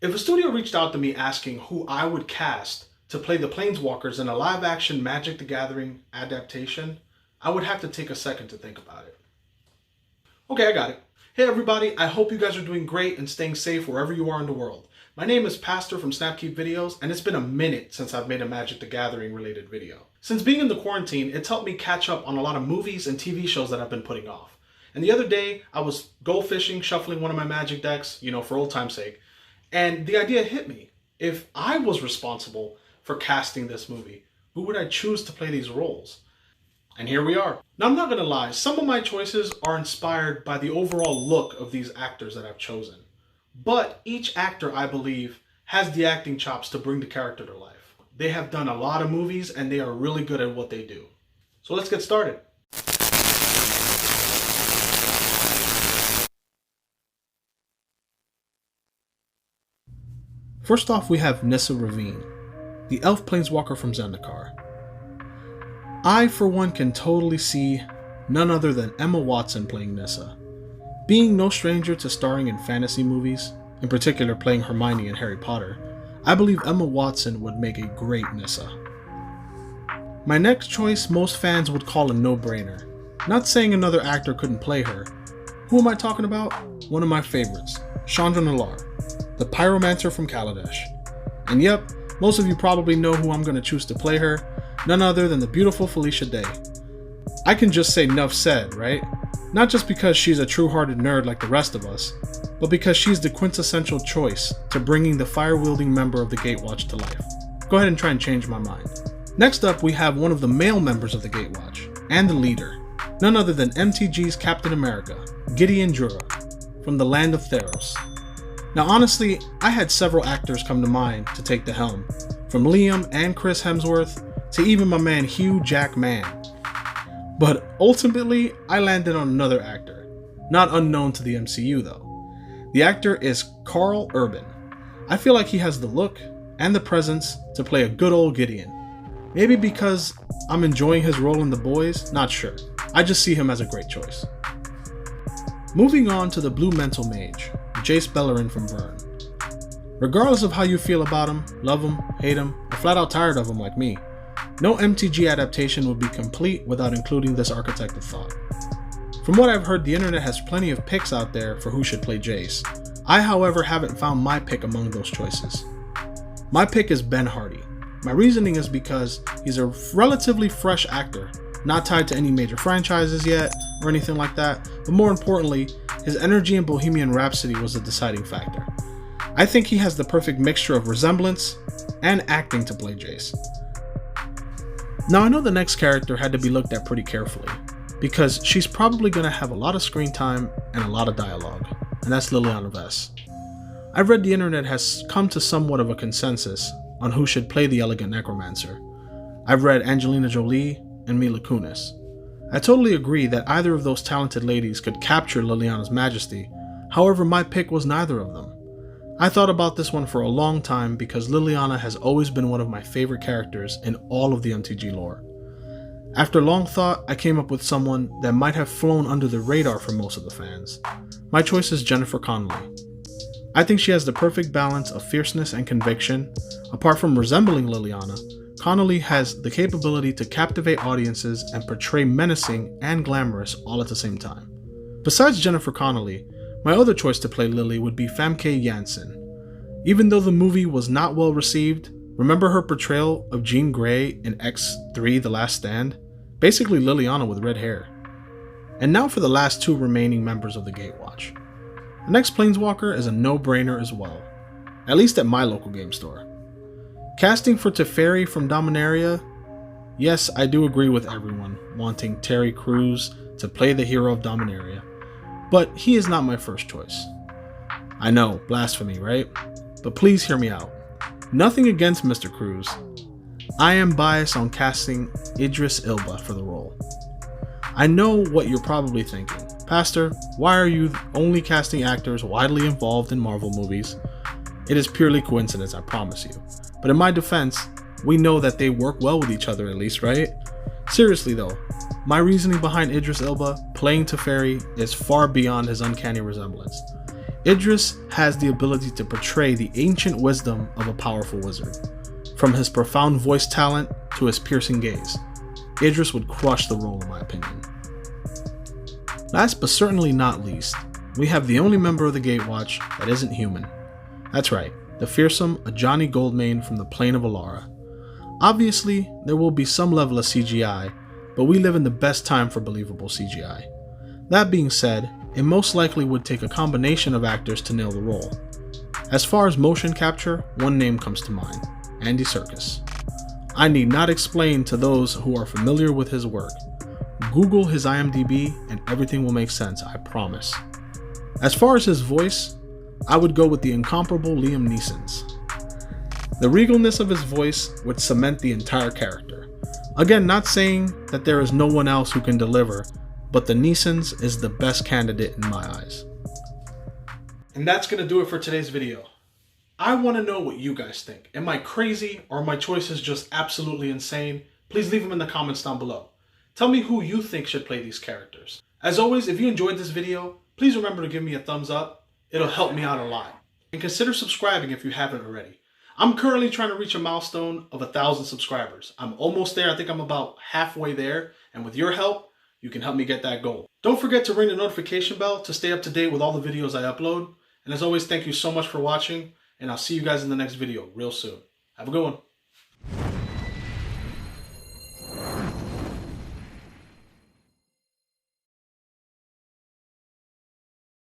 If a studio reached out to me asking who I would cast to play the Planeswalkers in a live-action Magic the Gathering adaptation, I would have to take a second to think about it. Okay, I got it. Hey everybody, I hope you guys are doing great and staying safe wherever you are in the world. My name is Pastor from Snapkeep Videos, and it's been a minute since I've made a Magic the Gathering related video. Since being in the quarantine, it's helped me catch up on a lot of movies and TV shows that I've been putting off. And the other day, I was goldfishing, shuffling one of my Magic decks, for old time's sake. And the idea hit me. If I was responsible for casting this movie, who would I choose to play these roles? And here we are. Now, I'm not gonna lie, some of my choices are inspired by the overall look of these actors that I've chosen. But each actor, I believe, has the acting chops to bring the character to life. They have done a lot of movies and they are really good at what they do. So let's get started. First off, we have Missa, the elf planeswalker from Zendikar. I, for one, can totally see none other than Emma Watson playing Missa. Being no stranger to starring in fantasy movies, in particular playing Hermione in Harry Potter, I believe Emma Watson would make a great Missa. My next choice most fans would call a no-brainer. Not saying another actor couldn't play her. Who am I talking about? One of my favorites, Chandra Nalaar, the pyromancer from Kaladesh. And yep, most of you probably know who I'm going to choose to play her, none other than the beautiful Felicia Day. I can just say nuff said, right? Not just because she's a true-hearted nerd like the rest of us, but because she's the quintessential choice to bringing the fire-wielding member of the Gatewatch to life. Go ahead and try and change my mind. Next up, we have one of the male members of the Gatewatch, and the leader, none other than MTG's Captain America, Gideon Jura, from the land of Theros. Now honestly, I had several actors come to mind to take the helm, from Liam and Chris Hemsworth to even my man Hugh Jackman. But ultimately, I landed on another actor, not unknown to the MCU though. The actor is Karl Urban. I feel like he has the look and the presence to play a good old Gideon. Maybe because I'm enjoying his role in The Boys, not sure. I just see him as a great choice. Moving on to the Blue Mental Mage, Jace Beleren from Vern. Regardless of how you feel about him, love him, hate him, or flat out tired of him like me, no MTG adaptation would be complete without including this architect of thought. From what I've heard, the internet has plenty of picks out there for who should play Jace. I, however, haven't found my pick among those choices. My pick is Ben Hardy. My reasoning is because he's a relatively fresh actor, not tied to any major franchises yet or anything like that, but more importantly, his energy in Bohemian Rhapsody was a deciding factor. I think he has the perfect mixture of resemblance and acting to play Jace. Now I know the next character had to be looked at pretty carefully, because she's probably going to have a lot of screen time and a lot of dialogue, and that's Liliana Vess. I've read the internet has come to somewhat of a consensus on who should play the Elegant Necromancer. I've read Angelina Jolie and Mila Kunis. I totally agree that either of those talented ladies could capture Liliana's majesty, however my pick was neither of them. I thought about this one for a long time because Liliana has always been one of my favorite characters in all of the MTG lore. After long thought, I came up with someone that might have flown under the radar for most of the fans. My choice is Jennifer Connelly. I think she has the perfect balance of fierceness and conviction. Apart from resembling Liliana, Connelly has the capability to captivate audiences and portray menacing and glamorous all at the same time. Besides Jennifer Connelly, my other choice to play Lily would be Famke Janssen. Even though the movie was not well received, remember her portrayal of Jean Grey in X3 The Last Stand? Basically Liliana with red hair. And now for the last two remaining members of the Gatewatch. The next Planeswalker is a no-brainer as well, at least at my local game store. Casting for Teferi from Dominaria? Yes, I do agree with everyone wanting Terry Crews to play the hero of Dominaria, but he is not my first choice. I know, blasphemy, right? But please hear me out. Nothing against Mr. Crews. I am biased on casting Idris Elba for the role. I know what you're probably thinking. Pastor, why are you only casting actors widely involved in Marvel movies? It is purely coincidence, I promise you. But in my defense, we know that they work well with each other at least, right? Seriously though, my reasoning behind Idris Elba playing Teferi is far beyond his uncanny resemblance. Idris has the ability to portray the ancient wisdom of a powerful wizard. From his profound voice talent to his piercing gaze, Idris would crush the role in my opinion. Last but certainly not least, we have the only member of the Gatewatch that isn't human. That's right, the fearsome Ajani Goldman from the plane of Alara. Obviously, there will be some level of CGI, but we live in the best time for believable CGI. That being said, it most likely would take a combination of actors to nail the role. As far as motion capture, one name comes to mind, Andy Serkis. I need not explain to those who are familiar with his work. Google his IMDb and everything will make sense, I promise. As far as his voice, I would go with the incomparable Liam Neeson's. The regalness of his voice would cement the entire character. Again, not saying that there is no one else who can deliver, but the Neeson's is the best candidate in my eyes. And that's going to do it for today's video. I want to know what you guys think. Am I crazy or are my choices just absolutely insane? Please leave them in the comments down below. Tell me who you think should play these characters. As always, if you enjoyed this video, please remember to give me a thumbs up. It'll help me out a lot. And consider subscribing if you haven't already. I'm currently trying to reach a milestone of 1,000 subscribers. I'm almost there. I think I'm about halfway there. And with your help, you can help me get that goal. Don't forget to ring the notification bell to stay up to date with all the videos I upload. And as always, thank you so much for watching. And I'll see you guys in the next video real soon. Have a good one.